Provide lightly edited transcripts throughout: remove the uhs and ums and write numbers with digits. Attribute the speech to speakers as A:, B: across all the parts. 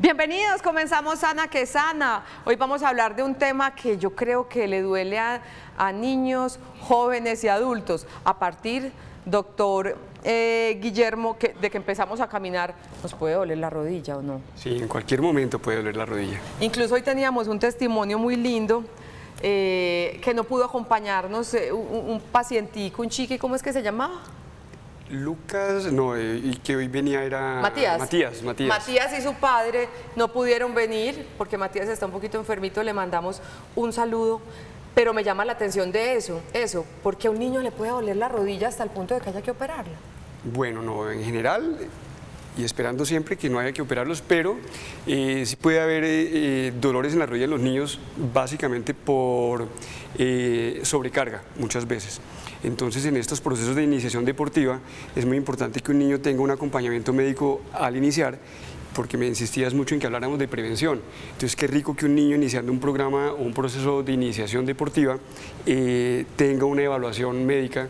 A: Bienvenidos, comenzamos Sana que Sana. Hoy vamos a hablar de un tema que yo creo que le duele a niños, jóvenes y adultos. A partir, doctor Guillermo, de que empezamos a caminar, ¿nos puede doler la rodilla o no?
B: Sí, en cualquier momento puede doler la rodilla.
A: Incluso hoy teníamos un testimonio muy lindo que no pudo acompañarnos, un pacientico, un chiqui, ¿cómo es que se llamaba?
B: Lucas, no, y que hoy venía era
A: Matías.
B: Matías
A: Y su padre no pudieron venir porque Matías está un poquito enfermito, le mandamos un saludo, pero me llama la atención de eso, porque a un niño le puede doler la rodilla hasta el punto de que haya que operarla.
B: Bueno, no, en general, y esperando siempre que no haya que operarlos, pero sí puede haber dolores en la rodilla en los niños, básicamente por sobrecarga, muchas veces. Entonces, en estos procesos de iniciación deportiva, es muy importante que un niño tenga un acompañamiento médico al iniciar, porque me insistías mucho en que habláramos de prevención. Entonces, qué rico que un niño iniciando un programa o un proceso de iniciación deportiva tenga una evaluación médica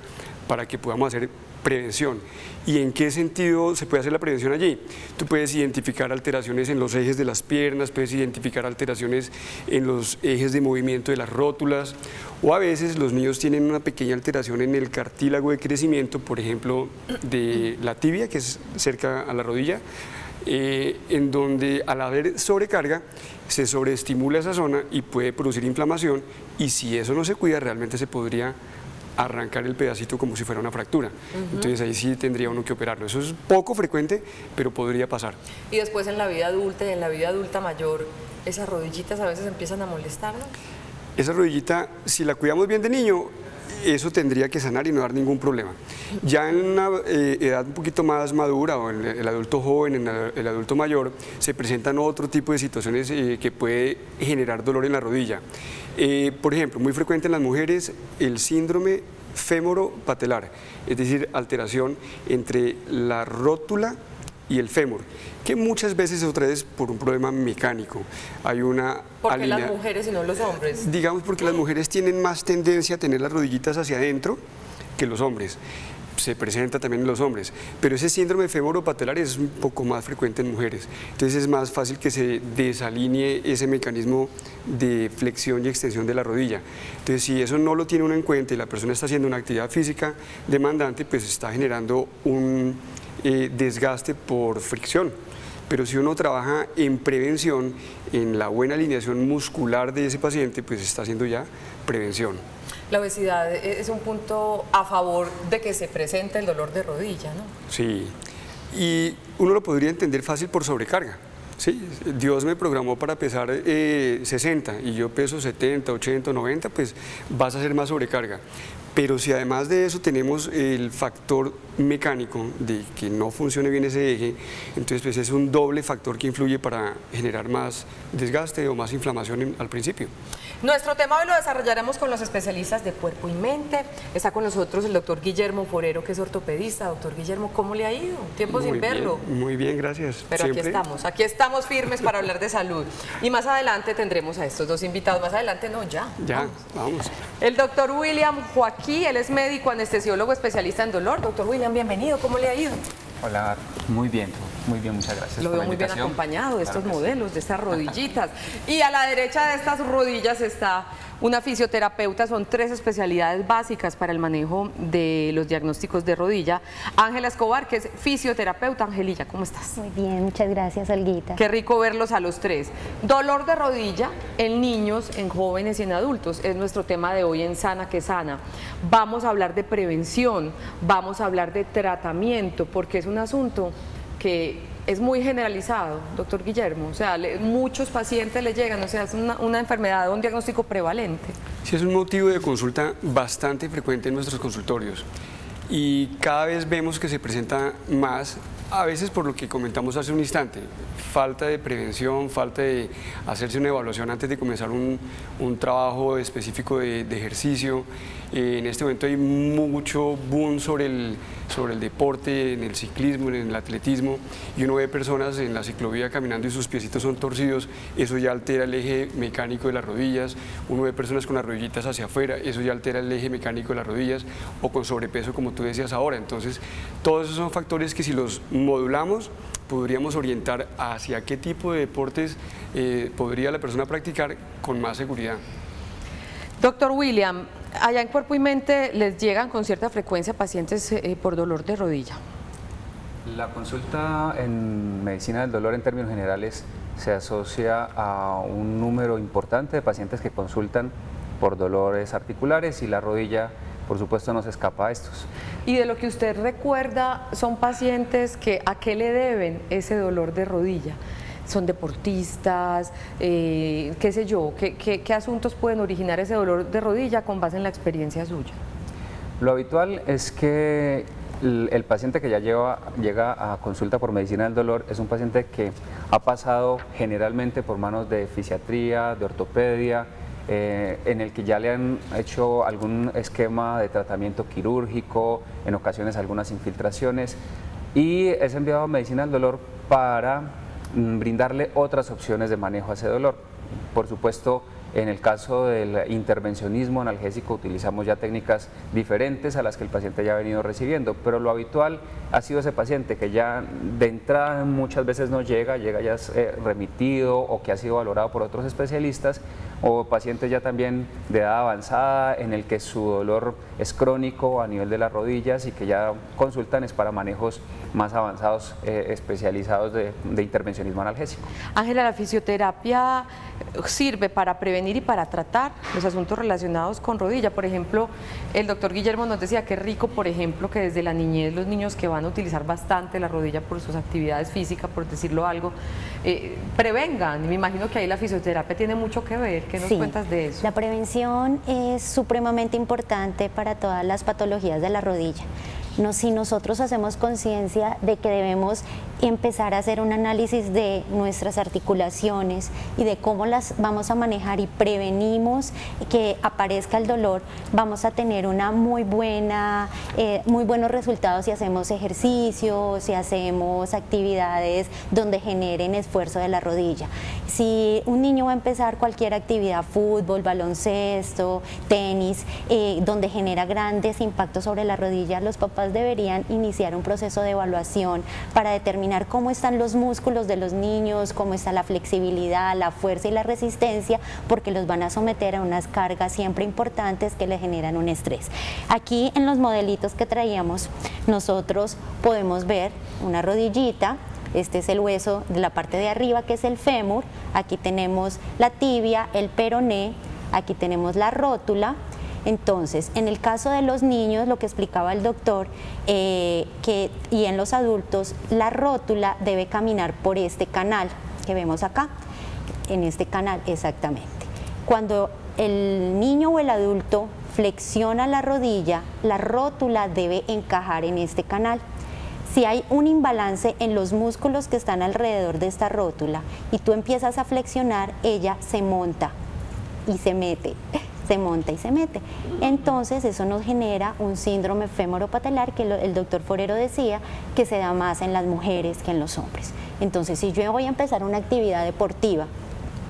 B: para que podamos hacer prevención. ¿Y en qué sentido se puede hacer la prevención allí? Tú puedes identificar alteraciones en los ejes de las piernas, puedes identificar alteraciones en los ejes de movimiento de las rótulas, o a veces los niños tienen una pequeña alteración en el cartílago de crecimiento, por ejemplo, de la tibia, que es cerca a la rodilla, en donde al haber sobrecarga se sobreestimula esa zona y puede producir inflamación, y si eso no se cuida realmente se podría arrancar el pedacito como si fuera una fractura. Entonces ahí sí tendría uno que operarlo. Eso es poco frecuente, pero podría pasar.
A: Y después en la vida adulta y en la vida adulta mayor, ¿esas rodillitas a veces empiezan a molestarnos?
B: Esa rodillita, si la cuidamos bien de niño, eso tendría que sanar y no dar ningún problema. Ya en una edad un poquito más madura, o en el adulto joven, en el adulto mayor, se presentan otro tipo de situaciones que puede generar dolor en la rodilla. Por ejemplo, muy frecuente en las mujeres, el síndrome fémoro-patelar, es decir, alteración entre la rótula y el fémur, que muchas veces se trae por un problema mecánico. Hay una
A: ¿Por qué las mujeres y no los hombres?
B: Digamos porque las mujeres tienen más tendencia a tener las rodillitas hacia adentro que los hombres. Se presenta también en los hombres, pero ese síndrome fémoro-patelar es un poco más frecuente en mujeres. Entonces es más fácil que se desalinee ese mecanismo de flexión y extensión de la rodilla. Entonces, si eso no lo tiene uno en cuenta y la persona está haciendo una actividad física demandante, pues está generando un desgaste por fricción. Pero si uno trabaja en prevención, en la buena alineación muscular de ese paciente, pues está haciendo ya prevención.
A: La obesidad es un punto a favor de que se presente el dolor de rodilla, ¿no?
B: Sí, y uno lo podría entender fácil por sobrecarga. Sí, Dios me programó para pesar 60 y yo peso 70, 80, 90, pues vas a hacer más sobrecarga. Pero si además de eso tenemos el factor mecánico de que no funcione bien ese eje, entonces pues es un doble factor que influye para generar más desgaste o más inflamación al principio.
A: Nuestro tema hoy lo desarrollaremos con los especialistas de cuerpo y mente. Está con nosotros el doctor Guillermo Forero, que es ortopedista. Doctor Guillermo, ¿cómo le ha ido? Tiempo sin verlo.
B: Muy bien, gracias.
A: Pero aquí estamos firmes para hablar de salud. Y más adelante tendremos a estos dos invitados. Más adelante no, ya.
B: Ya, vamos.
A: El doctor William Joaquín, él es médico anestesiólogo especialista en dolor. Doctor William, bienvenido, ¿cómo le ha ido?
C: Hola, muy bien, muchas gracias.
A: Lo veo muy bien acompañado de estos modelos, de estas rodillitas. Y a la derecha de estas rodillas está una fisioterapeuta, son 3 especialidades básicas para el manejo de los diagnósticos de rodilla. Ángela Escobar, que es fisioterapeuta. Angelilla, ¿cómo estás?
D: Muy bien, muchas gracias, Olguita.
A: Qué rico verlos a los 3. Dolor de rodilla en niños, en jóvenes y en adultos es nuestro tema de hoy en Sana que Sana. Vamos a hablar de prevención, vamos a hablar de tratamiento, porque es un asunto que es muy generalizado, doctor Guillermo. O sea, muchos pacientes le llegan, o sea, es una enfermedad, un diagnóstico prevalente.
B: Sí, es un motivo de consulta bastante frecuente en nuestros consultorios y cada vez vemos que se presenta más, a veces por lo que comentamos hace un instante, falta de prevención, falta de hacerse una evaluación antes de comenzar un trabajo específico de ejercicio, En este momento hay mucho boom sobre el deporte, en el ciclismo, en el atletismo, y uno ve personas en la ciclovía caminando y sus piecitos son torcidos, eso ya altera el eje mecánico de las rodillas. Uno ve personas con las rodillitas hacia afuera, eso ya altera el eje mecánico de las rodillas, o con sobrepeso, como tú decías ahora. Entonces, todos esos son factores que, si los modulamos, podríamos orientar hacia qué tipo de deportes podría la persona practicar con más seguridad.
A: Doctor William, allá en Cuerpo y Mente les llegan con cierta frecuencia pacientes por dolor de rodilla.
C: La consulta en medicina del dolor en términos generales se asocia a un número importante de pacientes que consultan por dolores articulares, y la rodilla, por supuesto, no se escapa a estos.
A: Y de lo que usted recuerda, son pacientes que ¿a qué le deben ese dolor de rodilla? ¿Son deportistas? ¿Qué sé yo? ¿Qué asuntos pueden originar ese dolor de rodilla con base en la experiencia suya?
C: Lo habitual es que el paciente que ya llega a consulta por medicina del dolor es un paciente que ha pasado generalmente por manos de fisiatría, de ortopedia, en el que ya le han hecho algún esquema de tratamiento quirúrgico, en ocasiones algunas infiltraciones, y es enviado a medicina del dolor para brindarle otras opciones de manejo a ese dolor. Por supuesto, en el caso del intervencionismo analgésico utilizamos ya técnicas diferentes a las que el paciente ya ha venido recibiendo, pero lo habitual ha sido ese paciente que ya de entrada muchas veces no llega ya remitido, o que ha sido valorado por otros especialistas, o pacientes ya también de edad avanzada en el que su dolor es crónico a nivel de las rodillas y que ya consultan es para manejos más avanzados, especializados de intervencionismo analgésico.
A: Ángela, ¿la fisioterapia sirve para prevenir y para tratar los asuntos relacionados con rodilla? Por ejemplo, el doctor Guillermo nos decía que rico, por ejemplo, que desde la niñez los niños que van a utilizar bastante la rodilla por sus actividades físicas, por decirlo algo, prevengan. Me imagino que ahí la fisioterapia tiene mucho que ver. ¿Qué nos cuentas de eso?
D: La prevención es supremamente importante para todas las patologías de la rodilla. Si nosotros hacemos conciencia de que debemos empezar a hacer un análisis de nuestras articulaciones y de cómo las vamos a manejar, y prevenimos que aparezca el dolor, vamos a tener una muy buenos resultados si hacemos ejercicios, si hacemos actividades donde generen esfuerzo de la rodilla. Si un niño va a empezar cualquier actividad, fútbol, baloncesto, tenis, donde genera grandes impactos sobre la rodilla, los papás deberían iniciar un proceso de evaluación para determinar cómo están los músculos de los niños, cómo está la flexibilidad, la fuerza y la resistencia, porque los van a someter a unas cargas siempre importantes que le generan un estrés. Aquí en los modelitos que traíamos, nosotros podemos ver una rodillita. Este es el hueso de la parte de arriba, que es el fémur. Aquí tenemos la tibia, el peroné, aquí tenemos la rótula. Entonces, en el caso de los niños, lo que explicaba el doctor, y en los adultos, la rótula debe caminar por este canal que vemos acá, en este canal exactamente. Cuando el niño o el adulto flexiona la rodilla, la rótula debe encajar en este canal. Si hay un imbalance en los músculos que están alrededor de esta rótula y tú empiezas a flexionar, ella se monta y se mete. Se monta y se mete. Entonces eso nos genera un síndrome femoropatelar que el doctor Forero decía que se da más en las mujeres que en los hombres. Entonces, si yo voy a empezar una actividad deportiva,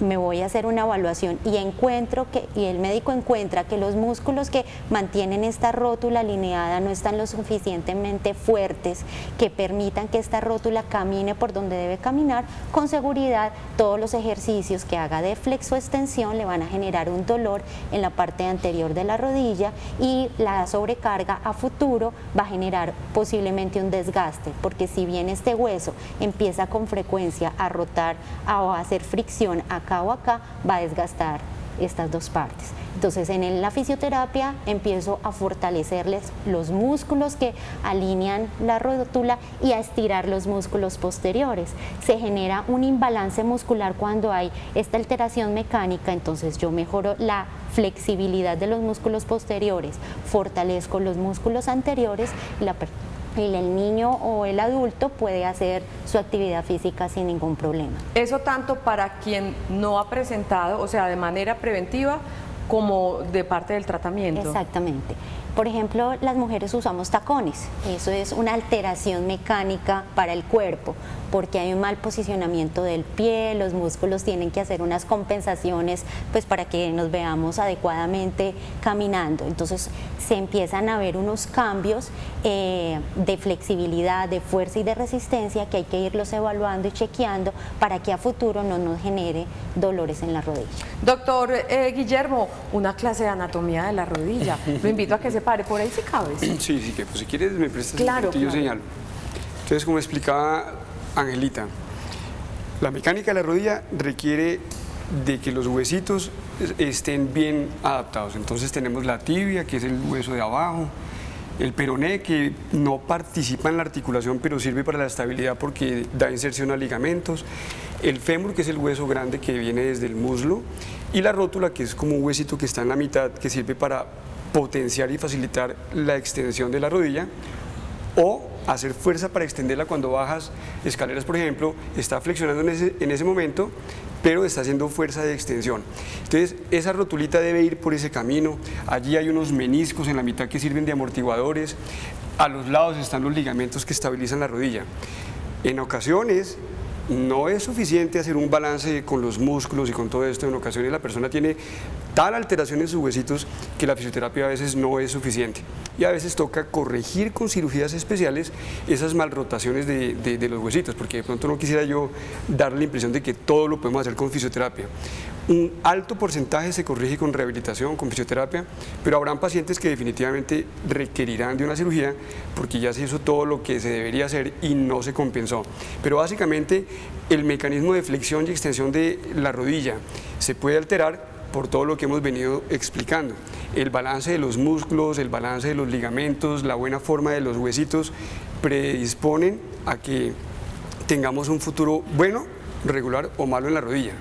D: me voy a hacer una evaluación y el médico encuentra que los músculos que mantienen esta rótula alineada no están lo suficientemente fuertes que permitan que esta rótula camine por donde debe caminar, con seguridad todos los ejercicios que haga de flexoextensión le van a generar un dolor en la parte anterior de la rodilla, y la sobrecarga a futuro va a generar posiblemente un desgaste, porque si bien este hueso empieza con frecuencia a rotar o a hacer fricción acá o acá, va a desgastar estas dos partes. Entonces, en la fisioterapia empiezo a fortalecerles los músculos que alinean la rótula y a estirar los músculos posteriores. Se genera un imbalance muscular cuando hay esta alteración mecánica, entonces yo mejoro la flexibilidad de los músculos posteriores, fortalezco los músculos anteriores y el niño o el adulto puede hacer su actividad física sin ningún problema.
A: Eso tanto para quien no ha presentado, o sea, de manera preventiva, como de parte del tratamiento.
D: Exactamente. Por ejemplo, las mujeres usamos tacones. Eso es una alteración mecánica para el cuerpo, porque hay un mal posicionamiento del pie, los músculos tienen que hacer unas compensaciones pues para que nos veamos adecuadamente caminando. Entonces se empiezan a ver unos cambios de flexibilidad, de fuerza y de resistencia que hay que irlos evaluando y chequeando para que a futuro no nos genere dolores en la rodilla.
A: Doctor Guillermo, una clase de anatomía de la rodilla. Lo invito a que se pare por ahí si cabes.
B: Sí, que pues si quieres me prestas
A: Claro,
B: un poquito y yo
A: claro.
B: señalo. Entonces, como explicaba Angelita, la mecánica de la rodilla requiere de que los huesitos estén bien adaptados. Entonces tenemos la tibia, que es el hueso de abajo, el peroné, que no participa en la articulación, pero sirve para la estabilidad porque da inserción a ligamentos, el fémur, que es el hueso grande que viene desde el muslo, y la rótula, que es como un huesito que está en la mitad, que sirve para potenciar y facilitar la extensión de la rodilla, o hacer fuerza para extenderla cuando bajas escaleras, por ejemplo, está flexionando en ese momento, pero está haciendo fuerza de extensión. Entonces, esa rotulita debe ir por ese camino. Allí hay unos meniscos en la mitad que sirven de amortiguadores. A los lados están los ligamentos que estabilizan la rodilla. En ocasiones, no es suficiente hacer un balance con los músculos y con todo esto. En ocasiones la persona tiene tal alteración en sus huesitos que la fisioterapia a veces no es suficiente. Y a veces toca corregir con cirugías especiales esas malrotaciones de los huesitos, porque de pronto no quisiera yo dar la impresión de que todo lo podemos hacer con fisioterapia. Un alto porcentaje se corrige con rehabilitación, con fisioterapia, pero habrán pacientes que definitivamente requerirán de una cirugía porque ya se hizo todo lo que se debería hacer y no se compensó. Pero básicamente el mecanismo de flexión y extensión de la rodilla se puede alterar por todo lo que hemos venido explicando. El balance de los músculos, el balance de los ligamentos, la buena forma de los huesitos predisponen a que tengamos un futuro bueno, regular o malo en la rodilla.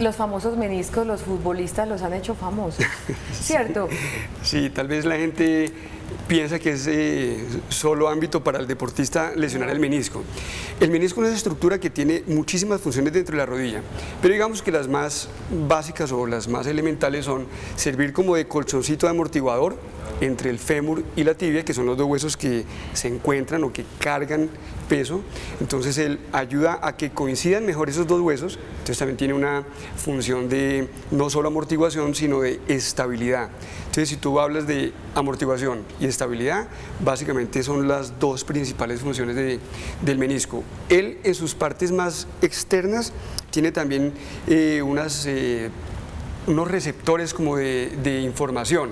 A: Los famosos meniscos, los futbolistas los han hecho famosos, ¿cierto?
B: Sí, tal vez la gente piensa que es solo ámbito para el deportista lesionar el menisco. El menisco es una estructura que tiene muchísimas funciones dentro de la rodilla, pero digamos que las más básicas o las más elementales son servir como de colchoncito de amortiguador entre el fémur y la tibia, que son los dos huesos que se encuentran o que cargan peso. Entonces él ayuda a que coincidan mejor esos dos huesos. Entonces también tiene una función de no solo amortiguación, sino de estabilidad. Entonces si tú hablas de amortiguación y estabilidad, básicamente son las dos principales funciones del menisco. Él en sus partes más externas tiene también unos receptores como de información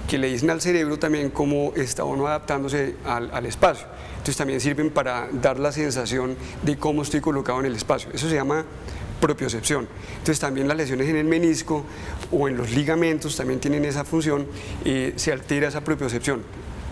B: que le dicen al cerebro también cómo está uno adaptándose al espacio. Entonces también sirven para dar la sensación de cómo estoy colocado en el espacio. Eso se llama propiocepción. Entonces también las lesiones en el menisco o en los ligamentos también tienen esa función, se altera esa propiocepción.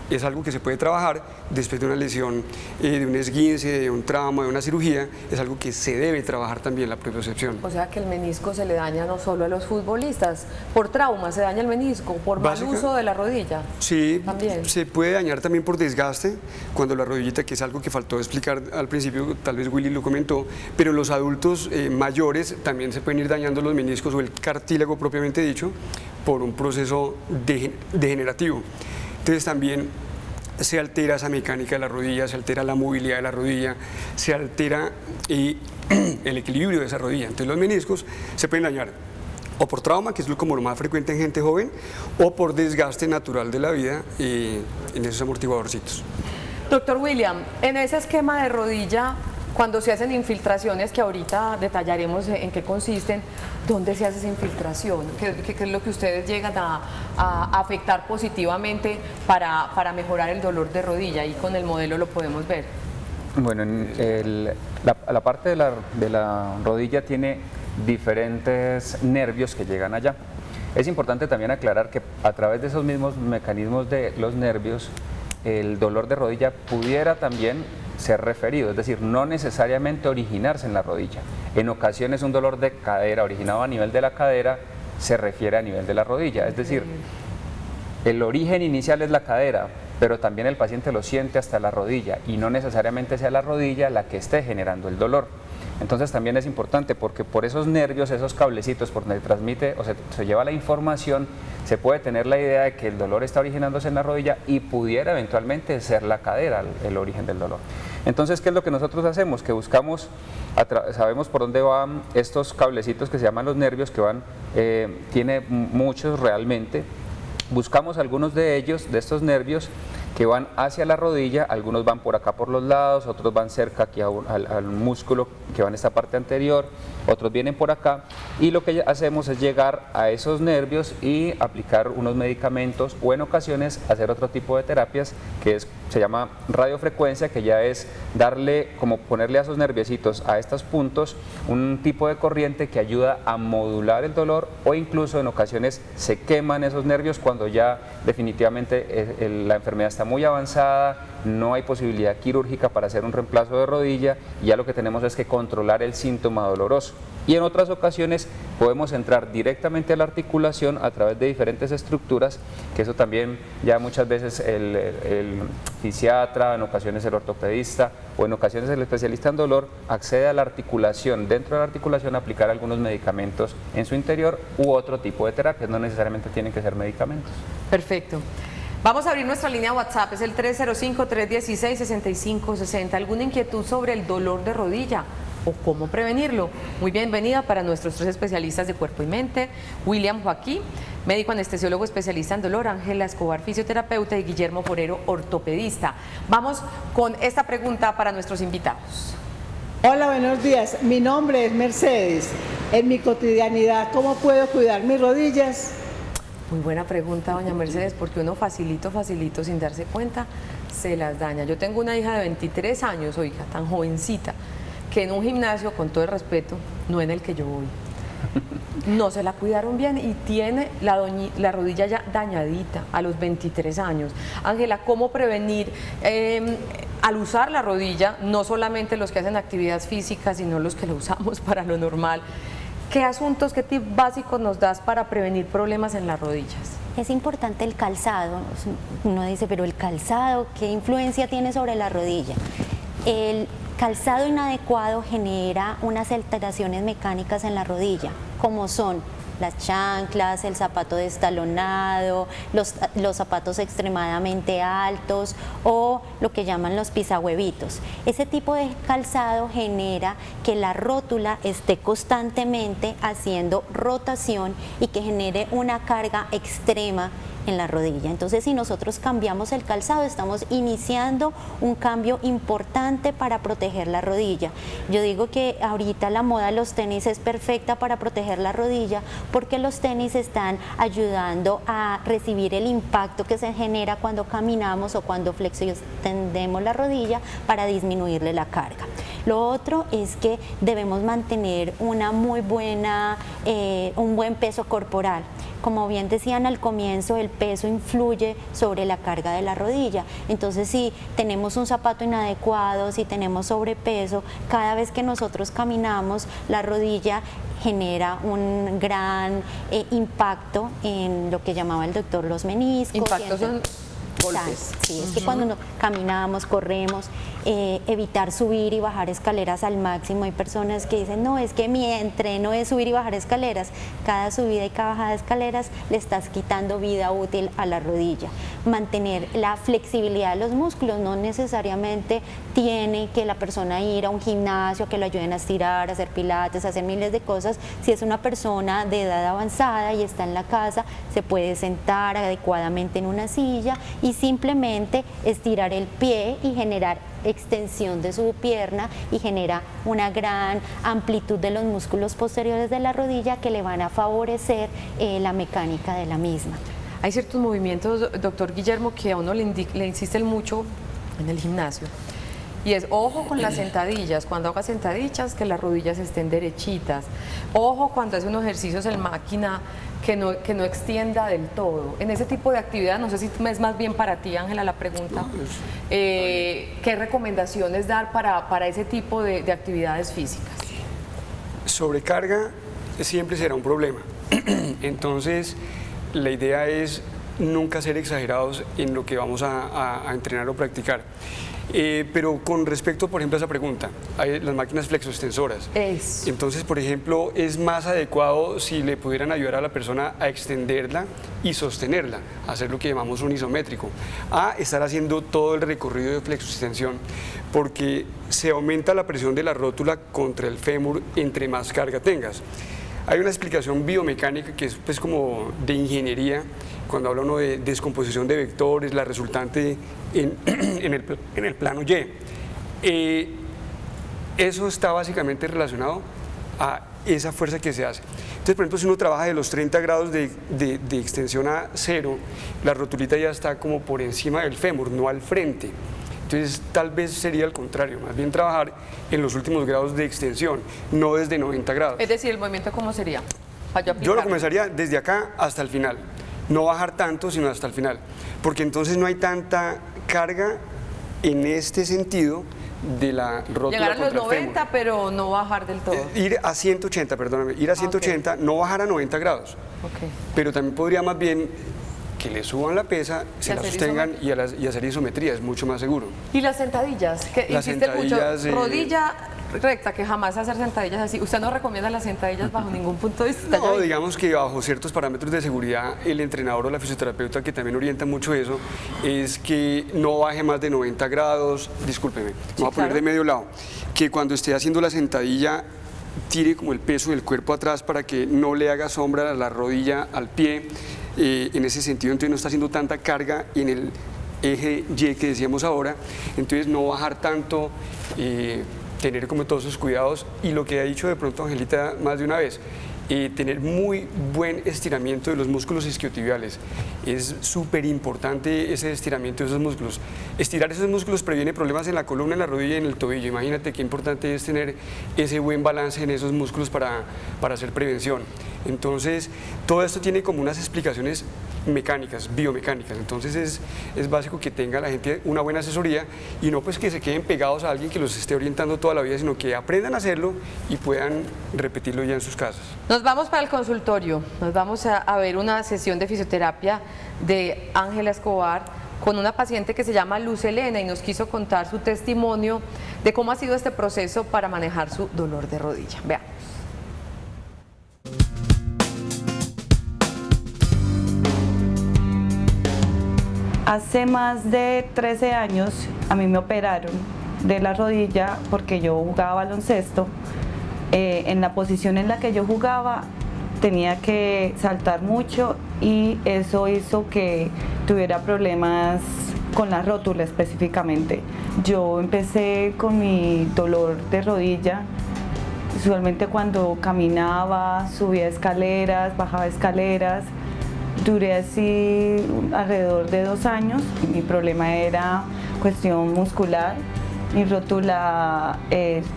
B: Es algo que se puede trabajar después de una lesión, de un esguince, de un trauma, de una cirugía, es algo que se debe trabajar también la propiocepción.
A: O sea que el menisco se le daña no solo a los futbolistas, por trauma se daña el menisco, por mal uso de la rodilla.
B: Sí,
A: también.
B: Se puede dañar también por desgaste, cuando la rodillita, que es algo que faltó explicar al principio, tal vez Willy lo comentó, pero los adultos mayores también se pueden ir dañando los meniscos o el cartílago propiamente dicho por un proceso degenerativo. Entonces también se altera esa mecánica de la rodilla, se altera la movilidad de la rodilla, se altera el equilibrio de esa rodilla. Entonces los meniscos se pueden dañar o por trauma, que es como lo más frecuente en gente joven, o por desgaste natural de la vida en esos amortiguadorcitos.
A: Doctor William, en ese esquema de rodilla, cuando se hacen infiltraciones, que ahorita detallaremos en qué consisten, ¿dónde se hace esa infiltración? ¿Qué es lo que ustedes llegan a afectar positivamente para mejorar el dolor de rodilla? Y con el modelo lo podemos ver.
C: Bueno, la parte de la rodilla tiene diferentes nervios que llegan allá. Es importante también aclarar que a través de esos mismos mecanismos de los nervios, el dolor de rodilla pudiera también ser referido, es decir, no necesariamente originarse en la rodilla. En ocasiones un dolor de cadera originado a nivel de la cadera se refiere a nivel de la rodilla, es decir, el origen inicial es la cadera, pero también el paciente lo siente hasta la rodilla y no necesariamente sea la rodilla la que esté generando el dolor. Entonces también es importante porque por esos nervios, esos cablecitos por donde transmite o se lleva la información, se puede tener la idea de que el dolor está originándose en la rodilla y pudiera eventualmente ser la cadera el origen del dolor. Entonces, ¿qué es lo que nosotros hacemos? Que buscamos, sabemos por dónde van estos cablecitos que se llaman los nervios, que van, tiene muchos realmente. Buscamos algunos de ellos, de estos nervios, que van hacia la rodilla, algunos van por acá por los lados, otros van cerca aquí al músculo que va en esta parte anterior, otros vienen por acá, y lo que hacemos es llegar a esos nervios y aplicar unos medicamentos o en ocasiones hacer otro tipo de terapias que se llama radiofrecuencia, que ya es darle, como ponerle a esos nerviecitos a estos puntos un tipo de corriente que ayuda a modular el dolor, o incluso en ocasiones se queman esos nervios cuando ya definitivamente la enfermedad está muy avanzada, no hay posibilidad quirúrgica para hacer un reemplazo de rodilla y ya lo que tenemos es que controlar el síntoma doloroso. Y en otras ocasiones podemos entrar directamente a la articulación a través de diferentes estructuras, que eso también ya muchas veces el fisiatra, en ocasiones el ortopedista o en ocasiones el especialista en dolor accede a la articulación, dentro de la articulación aplicar algunos medicamentos en su interior u otro tipo de terapias, no necesariamente tienen que ser medicamentos.
A: Perfecto. Vamos a abrir nuestra línea WhatsApp, es el 305-316-6560. ¿Alguna inquietud sobre el dolor de rodilla o cómo prevenirlo? Muy bienvenida para nuestros 3 especialistas de cuerpo y mente: William Joaquín, médico anestesiólogo especialista en dolor; Ángela Escobar, fisioterapeuta; y Guillermo Forero, ortopedista. Vamos con esta pregunta para nuestros invitados.
E: Hola, buenos días. Mi nombre es Mercedes. En mi cotidianidad, ¿cómo puedo cuidar mis rodillas?
A: Muy buena pregunta, doña Mercedes, porque uno facilito, sin darse cuenta, se las daña. Yo tengo una hija de 23 años, oiga, tan jovencita, que en un gimnasio, con todo el respeto, no en el que yo voy, no se la cuidaron bien y tiene la rodilla ya dañadita a los 23 años. Ángela, ¿cómo prevenir al usar la rodilla, no solamente los que hacen actividad física, sino los que la usamos para lo normal? ¿Qué asuntos, qué tips básicos nos das para prevenir problemas en las rodillas?
D: Es importante el calzado. Uno dice, pero el calzado, ¿qué influencia tiene sobre la rodilla? El calzado inadecuado genera unas alteraciones mecánicas en la rodilla, como son las chanclas, el zapato destalonado, los zapatos extremadamente altos o lo que llaman los pisahuevitos. Ese tipo de calzado genera que la rótula esté constantemente haciendo rotación y que genere una carga extrema en la rodilla. Entonces, si nosotros cambiamos el calzado, estamos iniciando un cambio importante para proteger la rodilla. Yo digo que ahorita la moda de los tenis es perfecta para proteger la rodilla, porque los tenis están ayudando a recibir el impacto que se genera cuando caminamos o cuando flexionamos la rodilla para disminuirle la carga. Lo otro es que debemos mantener una muy buena, un buen peso corporal. Como bien decían al comienzo, el peso influye sobre la carga de la rodilla. Entonces, si tenemos un zapato inadecuado, si tenemos sobrepeso, cada vez que nosotros caminamos, la rodilla genera un gran impacto en lo que llamaba el doctor los meniscos.
A: Impactos son golpes.
D: Sí, es que cuando caminamos, corremos, evitar subir y bajar escaleras al máximo. Hay personas que dicen, no, es que mi entreno es subir y bajar escaleras. Cada subida y cada bajada de escaleras le estás quitando vida útil a la rodilla. Mantener la flexibilidad de los músculos, no necesariamente tiene que la persona ir a un gimnasio que lo ayuden a estirar, a hacer pilates, a hacer miles de cosas. Si es una persona de edad avanzada y está en la casa, se puede sentar adecuadamente en una silla y simplemente estirar el pie y generar extensión de su pierna, y genera una gran amplitud de los músculos posteriores de la rodilla que le van a favorecer la mecánica de la misma.
A: Hay ciertos movimientos, doctor Guillermo, que a uno le insisten mucho en el gimnasio. Y es, ojo con las sentadillas, cuando haga sentadillas, que las rodillas estén derechitas. Ojo cuando hace unos ejercicios en máquina, que no extienda del todo. En ese tipo de actividad, no sé si es más bien para ti, Ángela, la pregunta, ¿qué recomendaciones dar para ese tipo de actividades físicas?
B: Sobrecarga siempre será un problema. Entonces, la idea es nunca ser exagerados en lo que vamos a entrenar o practicar. Pero con respecto, por ejemplo, a esa pregunta, hay las máquinas flexoextensoras. Entonces, por ejemplo, es más adecuado si le pudieran ayudar a la persona a extenderla y sostenerla, hacer lo que llamamos un isométrico, a estar haciendo todo el recorrido de flexoextensión, porque se aumenta la presión de la rótula contra el fémur entre más carga tengas. Hay una explicación biomecánica que es pues como de ingeniería, cuando habla uno de descomposición de vectores, la resultante en el plano Y. Eso está básicamente relacionado a esa fuerza que se hace. Entonces, por ejemplo, si uno trabaja de los 30 grados de extensión a 0, la rotulita ya está como por encima del fémur, no al frente. Entonces, tal vez sería al contrario, más bien trabajar en los últimos grados de extensión, no desde 90 grados.
A: Es decir, ¿el movimiento cómo sería?
B: Yo lo comenzaría desde acá hasta el final, no bajar tanto, sino hasta el final, porque entonces no hay tanta carga en este sentido de la rótula
A: llegar a los
B: contra el
A: 90,
B: fémur.
A: pero no bajar del todo.
B: Ir a 180, perdóname, ir a 180, no bajar a 90 grados, pero también podría más bien que le suban la pesa, se la sostengan y hacer isometría, es mucho más seguro.
A: ¿Y las sentadillas? Que
B: Las
A: insiste
B: sentadillas,
A: mucho, rodilla recta, que jamás hacer sentadillas así. ¿Usted no recomienda las sentadillas bajo ningún punto de vista?
B: No, digamos que bajo ciertos parámetros de seguridad, el entrenador o la fisioterapeuta, que también orienta mucho eso, es que no baje más de 90 grados, discúlpeme, me voy a poner de medio lado, que cuando esté haciendo la sentadilla tire como el peso del cuerpo atrás para que no le haga sombra a la rodilla al pie, en ese sentido, entonces no está haciendo tanta carga en el eje Y que decíamos ahora, entonces no bajar tanto, tener como todos esos cuidados, y lo que ha dicho de pronto Angelita más de una vez, tener muy buen estiramiento de los músculos isquiotibiales. Es súper importante ese estiramiento de esos músculos. Estirar esos músculos previene problemas en la columna, en la rodilla y en el tobillo. Imagínate qué importante es tener ese buen balance en esos músculos para hacer prevención. Entonces, todo esto tiene como unas explicaciones mecánicas, biomecánicas. Entonces es básico que tenga la gente una buena asesoría y no pues que se queden pegados a alguien que los esté orientando toda la vida, sino que aprendan a hacerlo y puedan repetirlo ya en sus casas.
A: Nos vamos para el consultorio, nos vamos a ver una sesión de fisioterapia de Ángela Escobar con una paciente que se llama Luz Elena y nos quiso contar su testimonio de cómo ha sido este proceso para manejar su dolor de rodilla. Veamos.
F: Hace más de 13 años a mí me operaron de la rodilla porque yo jugaba baloncesto. En la posición en la que yo jugaba tenía que saltar mucho y eso hizo que tuviera problemas con la rótula específicamente. Yo empecé con mi dolor de rodilla, usualmente cuando caminaba, subía escaleras, bajaba escaleras. Duré así alrededor de 2 años. Mi problema era cuestión muscular. Mi rótula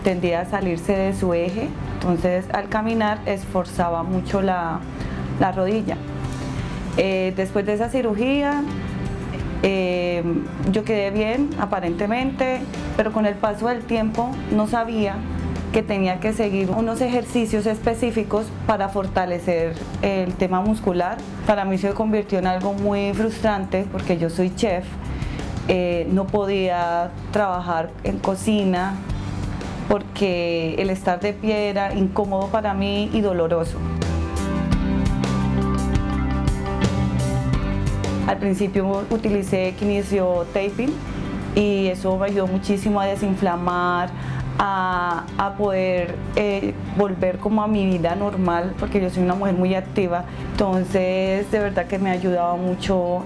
F: tendía a salirse de su eje, entonces al caminar esforzaba mucho la rodilla. Después de esa cirugía yo quedé bien aparentemente, pero con el paso del tiempo no sabía que tenía que seguir unos ejercicios específicos para fortalecer el tema muscular. Para mí se convirtió en algo muy frustrante porque yo soy chef, no podía trabajar en cocina porque el estar de pie era incómodo para mí y doloroso. Al principio utilicé kinesiotaping y eso me ayudó muchísimo a desinflamar, a poder volver como a mi vida normal, porque yo soy una mujer muy activa. Entonces de verdad que me ha ayudado mucho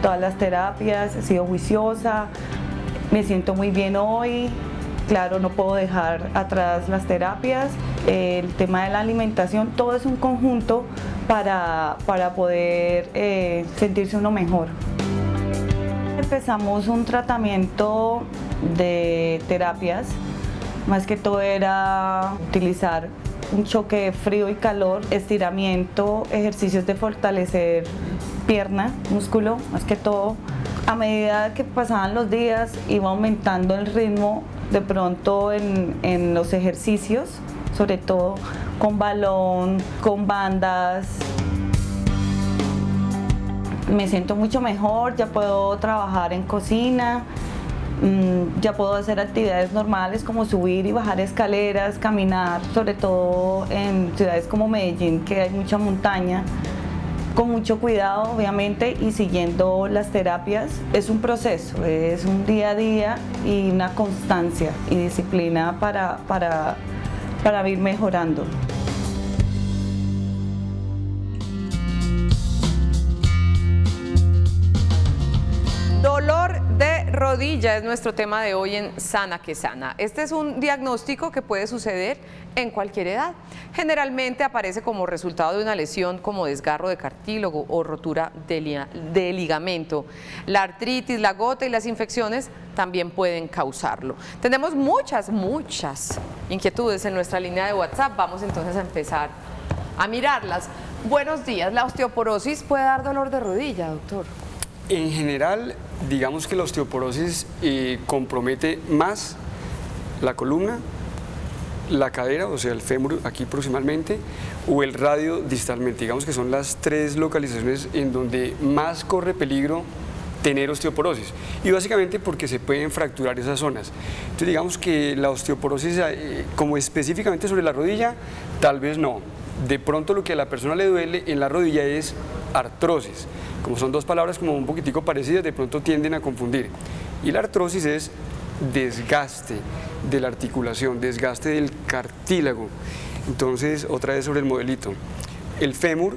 F: todas las terapias, he sido juiciosa, me siento muy bien hoy. Claro, no puedo dejar atrás las terapias, el tema de la alimentación, todo es un conjunto para poder sentirse uno mejor. Empezamos un tratamiento de terapias, más que todo era utilizar un choque de frío y calor, estiramiento, ejercicios de fortalecer pierna, músculo, más que todo. A medida que pasaban los días iba aumentando el ritmo de pronto en los ejercicios, sobre todo con balón, con bandas. me siento mucho mejor, ya puedo trabajar en cocina, ya puedo hacer actividades normales como subir y bajar escaleras, caminar, sobre todo en ciudades como Medellín, que hay mucha montaña, con mucho cuidado obviamente y siguiendo las terapias. Es un proceso, es un día a día y una constancia y disciplina para ir mejorando.
A: Dolor de rodilla es nuestro tema de hoy en Sana que Sana. Este es un diagnóstico que puede suceder en cualquier edad. Generalmente aparece como resultado de una lesión como desgarro de cartílago o rotura de ligamento. La artritis, la gota y las infecciones también pueden causarlo. Tenemos muchas inquietudes en nuestra línea de WhatsApp. Vamos entonces a empezar a mirarlas. Buenos días. ¿La osteoporosis puede dar dolor de rodilla, doctor?
B: En general, digamos que la osteoporosis compromete más la columna, la cadera, o sea, el fémur aquí proximalmente, o el radio distalmente. Digamos que son las tres localizaciones en donde más corre peligro tener osteoporosis, y básicamente porque se pueden fracturar esas zonas. Entonces digamos que la osteoporosis, como específicamente sobre la rodilla, tal vez no. De pronto lo que a la persona le duele en la rodilla es artrosis. Como son dos palabras como un poquitico parecidas, de pronto tienden a confundir. Y la artrosis es desgaste de la articulación, desgaste del cartílago. Entonces, otra vez sobre el modelito. El fémur,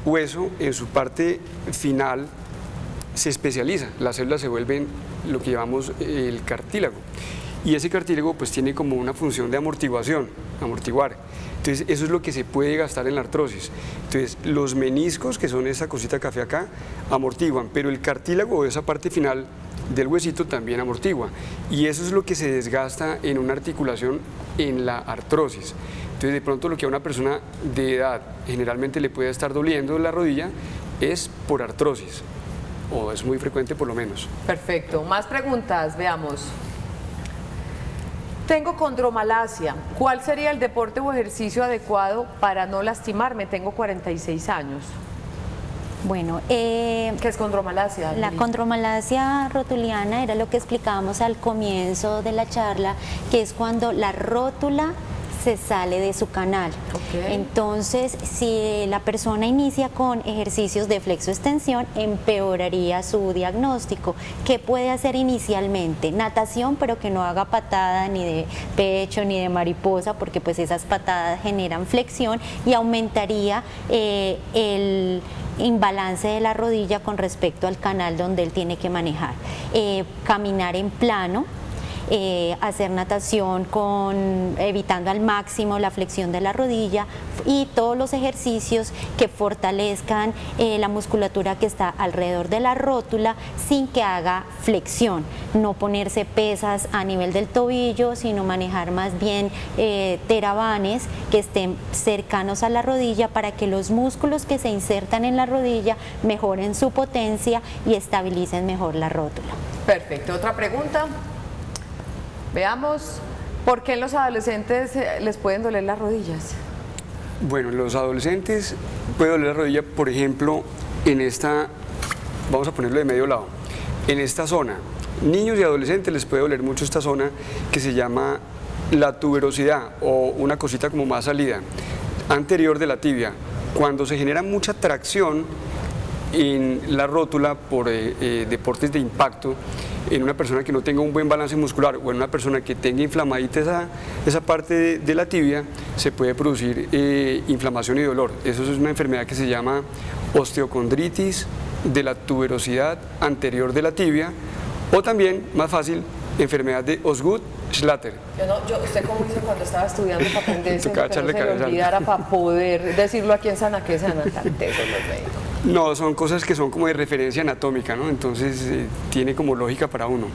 B: hueso, en su parte final se especializa. Las células se vuelven lo que llamamos el cartílago. Y ese cartílago pues tiene como una función de amortiguación, amortiguar. Entonces eso es lo que se puede gastar en la artrosis. Entonces los meniscos, que son esa cosita café acá, amortiguan, pero el cartílago, esa parte final del huesito, también amortigua. Y eso es lo que se desgasta en una articulación en la artrosis. Entonces de pronto lo que a una persona de edad generalmente le puede estar doliendo la rodilla es por artrosis, o es muy frecuente por lo menos.
A: Perfecto. Más preguntas, veamos. Tengo condromalacia. ¿Cuál sería el deporte o ejercicio adecuado para no lastimarme? Tengo 46 años.
D: Bueno,
A: ¿Qué es condromalacia?
D: la condromalacia rotuliana era lo que explicábamos al comienzo de la charla, que es cuando la rótula se sale de su canal.
A: Ok.
D: Entonces, si la persona inicia con ejercicios de flexoextensión, empeoraría su diagnóstico. ¿Qué puede hacer inicialmente? Natación, pero que no haga patada ni de pecho ni de mariposa, porque pues esas patadas generan flexión y aumentaría el imbalance de la rodilla con respecto al canal donde él tiene que manejar. Caminar en plano. Hacer natación evitando al máximo la flexión de la rodilla y todos los ejercicios que fortalezcan la musculatura que está alrededor de la rótula sin que haga flexión. No ponerse pesas a nivel del tobillo, sino manejar más bien terabanes que estén cercanos a la rodilla para que los músculos que se insertan en la rodilla mejoren su potencia y estabilicen mejor la rótula.
A: Perfecto. ¿Otra pregunta? Veamos, ¿por qué en los adolescentes les pueden doler las rodillas?
B: Bueno, en los adolescentes puede doler la rodilla, por ejemplo, en esta, vamos a ponerlo de medio lado, en esta zona. Niños y adolescentes les puede doler mucho esta zona que se llama la tuberosidad, o una cosita como más salida, anterior de la tibia. Cuando se genera mucha tracción en la rótula por deportes de impacto, en una persona que no tenga un buen balance muscular o en una persona que tenga inflamadita esa parte de la tibia, se puede producir inflamación y dolor. Eso es una enfermedad que se llama osteocondritis de la tuberosidad anterior de la tibia, o también, más fácil, enfermedad de Osgood-Schlatter.
A: ¿Usted cómo hizo cuando estaba estudiando para aprender eso?
B: Tocaba
A: Que no
B: echarle
A: se le
B: cabeza.
A: olvidara para poder decirlo aquí en Sana que Sana, tan tesos los médicos.
B: No, son cosas que son como de referencia anatómica, ¿no? Entonces tiene como lógica para uno.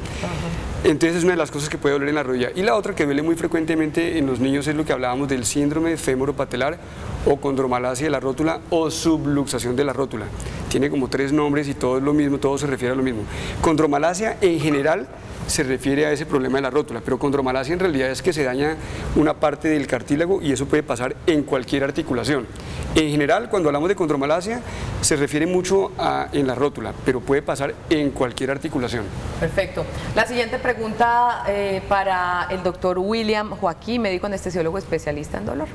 B: Entonces es una de las cosas que puede doler en la rodilla. Y la otra que duele muy frecuentemente en los niños es lo que hablábamos del síndrome fémoro-patelar o condromalacia de la rótula o subluxación de la rótula. Tiene como tres nombres y todo es lo mismo, todo se refiere a lo mismo. Condromalacia en general se refiere a ese problema de la rótula, pero condromalacia en realidad es que se daña una parte del cartílago y eso puede pasar en cualquier articulación. En general, cuando hablamos de condromalacia, se refiere mucho en la rótula, pero puede pasar en cualquier articulación.
A: Perfecto. La siguiente pregunta para el doctor William Joaquín, médico anestesiólogo especialista en dolor.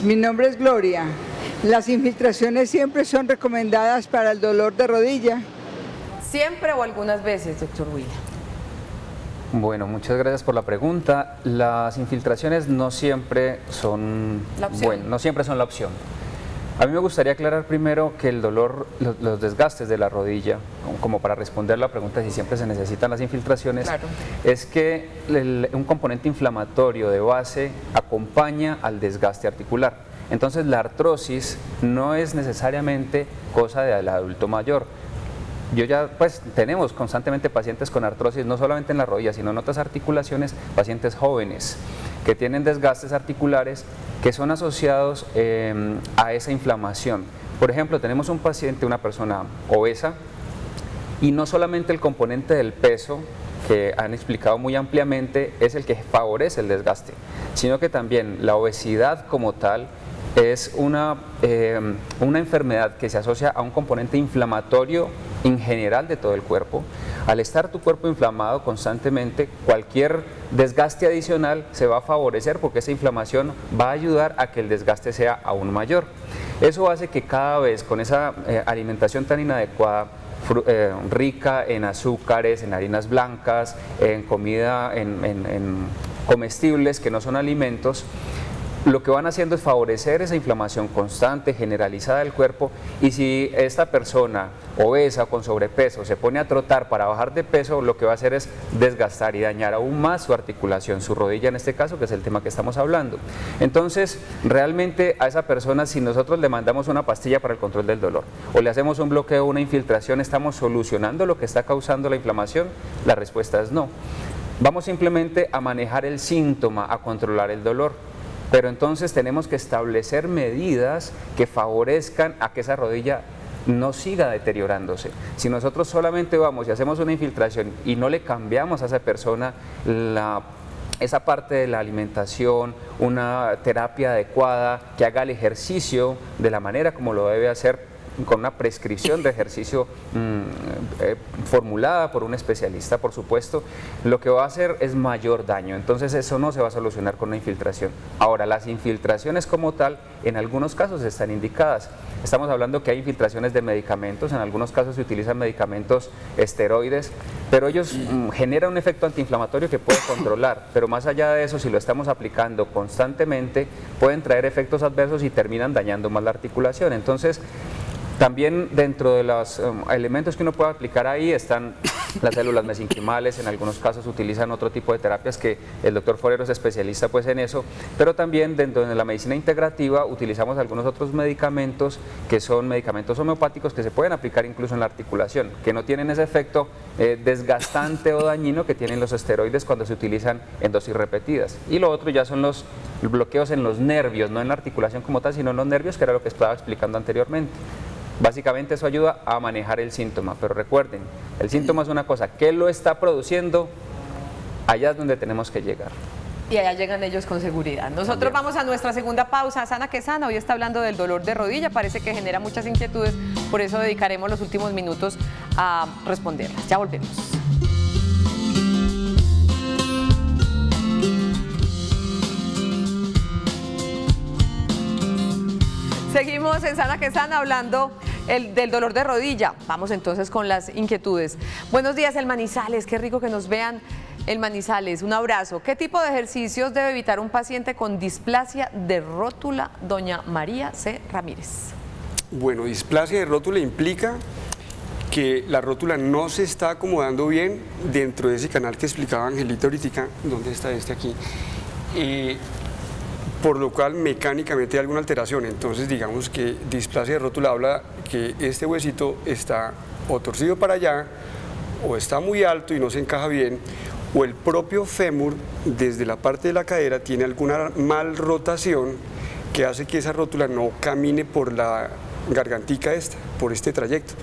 G: Mi nombre es Gloria. ¿Las infiltraciones siempre son recomendadas para el dolor de rodilla?
A: ¿Siempre o algunas veces, doctor William?
C: Bueno, muchas gracias por la pregunta. Las infiltraciones no siempre son no siempre son la opción. A mí me gustaría aclarar primero que el dolor, los desgastes de la rodilla, como para responder la pregunta si siempre se necesitan las infiltraciones,
A: claro,
C: es que un componente inflamatorio de base acompaña al desgaste articular. Entonces la artrosis no es necesariamente cosa del adulto mayor. Pues tenemos constantemente pacientes con artrosis, no solamente en la rodilla, sino en otras articulaciones, pacientes jóvenes que tienen desgastes articulares que son asociados a esa inflamación. Por ejemplo, tenemos un paciente, una persona obesa, y no solamente el componente del peso, que han explicado muy ampliamente, es el que favorece el desgaste, sino que también la obesidad como tal es una enfermedad que se asocia a un componente inflamatorio en general de todo el cuerpo. Al estar tu cuerpo inflamado constantemente, cualquier desgaste adicional se va a favorecer porque esa inflamación va a ayudar a que el desgaste sea aún mayor. Eso hace que cada vez con esa alimentación tan inadecuada, rica en azúcares, en harinas blancas, en comida, en comestibles que no son alimentos, lo que van haciendo es favorecer esa inflamación constante, generalizada del cuerpo, y si esta persona obesa o con sobrepeso se pone a trotar para bajar de peso, lo que va a hacer es desgastar y dañar aún más su articulación, su rodilla en este caso, que es el tema que estamos hablando. Entonces, realmente a esa persona, si nosotros le mandamos una pastilla para el control del dolor o le hacemos un bloqueo, una infiltración, ¿estamos solucionando lo que está causando la inflamación? La respuesta es no. Vamos simplemente a manejar el síntoma, a controlar el dolor. Pero entonces tenemos que establecer medidas que favorezcan a que esa rodilla no siga deteriorándose. Si nosotros solamente vamos y hacemos una infiltración y no le cambiamos a esa persona esa parte de la alimentación, una terapia adecuada, que haga el ejercicio de la manera como lo debe hacer, con una prescripción de ejercicio formulada por un especialista, por supuesto, lo que va a hacer es mayor daño. Entonces eso no se va a solucionar con una infiltración. Ahora, las infiltraciones como tal, en algunos casos están indicadas. Estamos hablando que hay infiltraciones de medicamentos, en algunos casos se utilizan medicamentos esteroides, pero ellos generan un efecto antiinflamatorio que puede controlar, pero más allá de eso, si lo estamos aplicando constantemente, pueden traer efectos adversos y terminan dañando más la articulación. Entonces, también dentro de los elementos que uno puede aplicar ahí están las células mesenquimales, en algunos casos utilizan otro tipo de terapias que el doctor Forero es especialista pues en eso, pero también dentro de la medicina integrativa utilizamos algunos otros medicamentos que son medicamentos homeopáticos que se pueden aplicar incluso en la articulación, que no tienen ese efecto desgastante o dañino que tienen los esteroides cuando se utilizan en dosis repetidas. Y lo otro ya son los bloqueos en los nervios, no en la articulación como tal, sino en los nervios, que era lo que estaba explicando anteriormente. Básicamente eso ayuda a manejar el síntoma, pero recuerden, el síntoma es una cosa, ¿qué lo está produciendo? Allá es donde tenemos que llegar.
A: Y allá llegan ellos con seguridad. Nosotros vamos a nuestra segunda pausa. Sana que sana, hoy está hablando del dolor de rodilla, parece que genera muchas inquietudes, por eso dedicaremos los últimos minutos a responderlas. Ya volvemos. Seguimos en Sana que Sana hablando del dolor de rodilla. Vamos entonces con las inquietudes. Buenos días, el Manizales, qué rico que nos vean. El Manizales, un abrazo. ¿Qué tipo de ejercicios debe evitar un paciente con displasia de rótula? Doña María C. Ramírez.
B: Bueno, displasia de rótula implica que la rótula no se está acomodando bien dentro de ese canal que explicaba Angelita ahorita. ¿Dónde está este aquí? Por lo cual mecánicamente hay alguna alteración. Entonces digamos que displasia de rótula habla que este huesito está o torcido para allá, o está muy alto y no se encaja bien, o el propio fémur desde la parte de la cadera tiene alguna mal rotación que hace que esa rótula no camine por la gargantica esta, por este trayecto.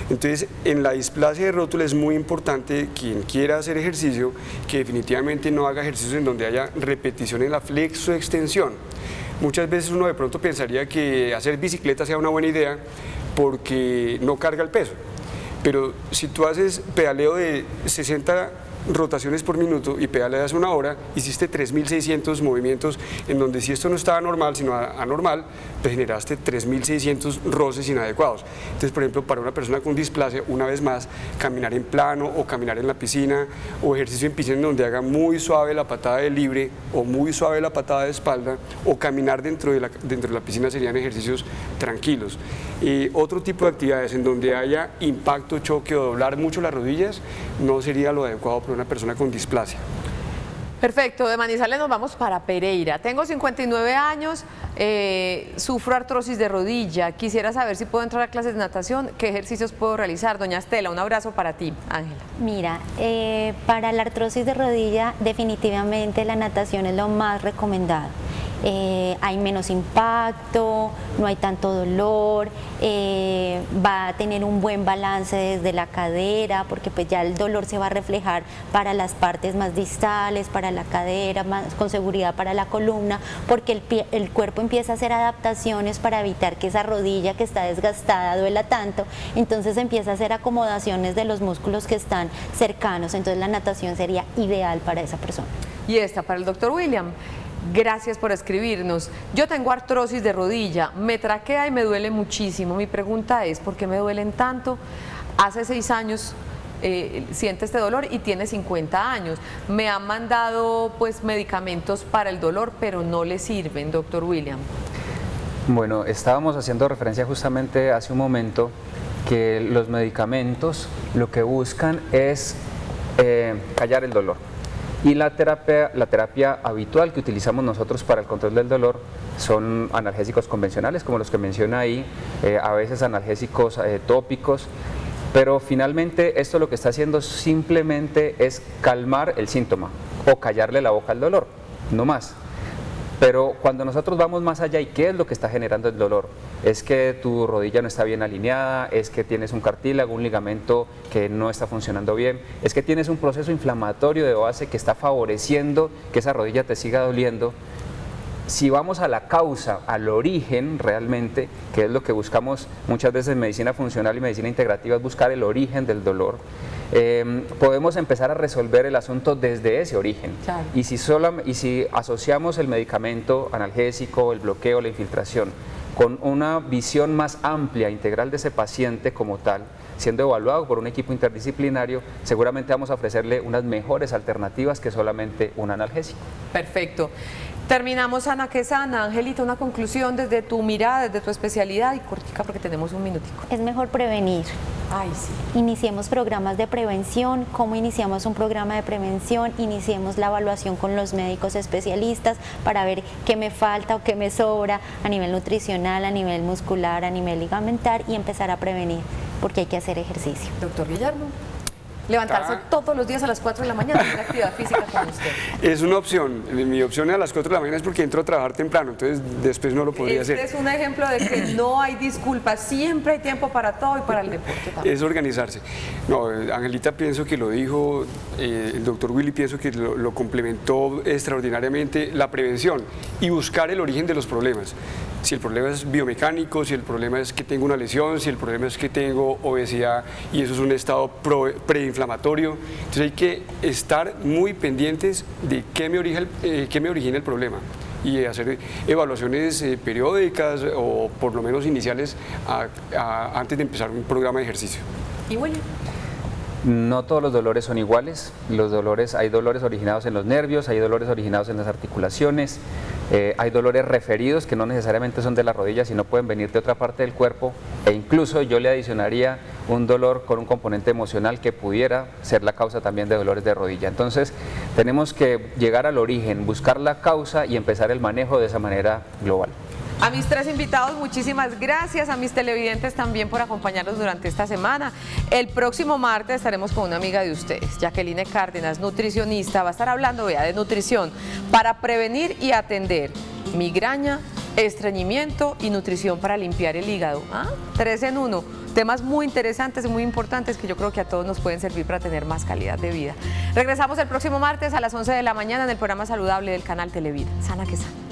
B: Entonces, en la displasia de rótula es muy importante, quien quiera hacer ejercicio, que definitivamente no haga ejercicios en donde haya repetición en la flexoextensión. Muchas veces uno de pronto pensaría que hacer bicicleta sea una buena idea porque no carga el peso, pero si tú haces pedaleo de 60 rotaciones por minuto y pedaleas una hora, hiciste 3.600 movimientos en donde si esto no estaba normal sino anormal, pues generaste 3.600 roces inadecuados. Entonces, por ejemplo, para una persona con displasia, una vez más, caminar en plano o caminar en la piscina o ejercicio en piscina en donde haga muy suave la patada de libre o muy suave la patada de espalda o caminar dentro de la piscina serían ejercicios tranquilos. Otro tipo de actividades en donde haya impacto, choque o doblar mucho las rodillas no sería lo adecuado para una persona con displasia.
A: Perfecto, de Manizales nos vamos para Pereira. Tengo 59 años, sufro artrosis de rodilla. Quisiera saber si puedo entrar a clases de natación, qué ejercicios puedo realizar. Doña Estela, un abrazo para ti, Ángela.
D: Mira, para la artrosis de rodilla definitivamente la natación es lo más recomendado. Hay menos impacto, no hay tanto dolor, va a tener un buen balance desde la cadera, porque pues ya el dolor se va a reflejar para las partes más distales, para la cadera, más con seguridad para la columna, porque el cuerpo empieza a hacer adaptaciones para evitar que esa rodilla que está desgastada duela tanto, entonces empieza a hacer acomodaciones de los músculos que están cercanos, entonces la natación sería ideal para esa persona.
A: Y esta para el doctor William. Gracias por escribirnos. Yo tengo artrosis de rodilla, me traquea y me duele muchísimo. Mi pregunta es, ¿por qué me duelen tanto? Hace 6 años siente este dolor y tiene 50 años. Me han mandado pues medicamentos para el dolor, pero no le sirven, doctor William.
C: Bueno, estábamos haciendo referencia justamente hace un momento que los medicamentos lo que buscan es callar el dolor. Y la terapia habitual que utilizamos nosotros para el control del dolor son analgésicos convencionales, como los que menciona ahí, a veces analgésicos tópicos, pero finalmente esto lo que está haciendo simplemente es calmar el síntoma o callarle la boca al dolor, no más. Pero cuando nosotros vamos más allá, ¿y qué es lo que está generando el dolor? Es que tu rodilla no está bien alineada, es que tienes un cartílago, un ligamento que no está funcionando bien, es que tienes un proceso inflamatorio de base que está favoreciendo que esa rodilla te siga doliendo. Si vamos a la causa, al origen realmente, que es lo que buscamos muchas veces en medicina funcional y medicina integrativa, es buscar el origen del dolor, podemos empezar a resolver el asunto desde ese origen. Claro. Y si asociamos el medicamento analgésico, el bloqueo, la infiltración, con una visión más amplia, integral de ese paciente como tal, siendo evaluado por un equipo interdisciplinario, seguramente vamos a ofrecerle unas mejores alternativas que solamente un analgésico. Perfecto.
A: Terminamos Sana que Sana. Angelita, una conclusión desde tu mirada, desde tu especialidad y cortica porque tenemos un minutico.
D: Es mejor prevenir.
A: Ay, sí.
D: Iniciemos programas de prevención. ¿Cómo iniciamos un programa de prevención? Iniciemos la evaluación con los médicos especialistas para ver qué me falta o qué me sobra a nivel nutricional, a nivel muscular, a nivel ligamentar y empezar a prevenir, porque hay que hacer ejercicio.
A: Doctor Guillermo. Levantarse todos los días a las 4 de la mañana, hacer actividad física con usted.
B: Es una opción. Mi opción a las 4 de la mañana es porque entro a trabajar temprano, entonces después no lo podría hacer.
A: Este es un ejemplo de que no hay disculpas, siempre hay tiempo para todo y para el deporte también.
B: Es organizarse. No, Angelita pienso que lo dijo, el doctor Willy pienso que lo complementó extraordinariamente, la prevención y buscar el origen de los problemas. Si el problema es biomecánico, si el problema es que tengo una lesión, si el problema es que tengo obesidad y eso es un estado preinflamatorio, entonces hay que estar muy pendientes de qué me origina el problema y hacer evaluaciones periódicas o por lo menos iniciales antes de empezar un programa de ejercicio.
A: ¿Y William?
C: No todos los dolores son iguales, hay dolores originados en los nervios, hay dolores originados en las articulaciones, hay dolores referidos que no necesariamente son de la rodilla, sino pueden venir de otra parte del cuerpo e incluso yo le adicionaría un dolor con un componente emocional que pudiera ser la causa también de dolores de rodilla. Entonces tenemos que llegar al origen, buscar la causa y empezar el manejo de esa manera global.
A: A mis 3 invitados, muchísimas gracias. A mis televidentes también por acompañarnos durante esta semana. El próximo martes estaremos con una amiga de ustedes, Jacqueline Cárdenas, nutricionista. Va a estar hablando de nutrición para prevenir y atender migraña, estreñimiento y nutrición para limpiar el hígado. 3 en 1. Temas muy interesantes y muy importantes que yo creo que a todos nos pueden servir para tener más calidad de vida. Regresamos el próximo martes a las 11 de la mañana en el programa saludable del canal Televida. Sana que sana.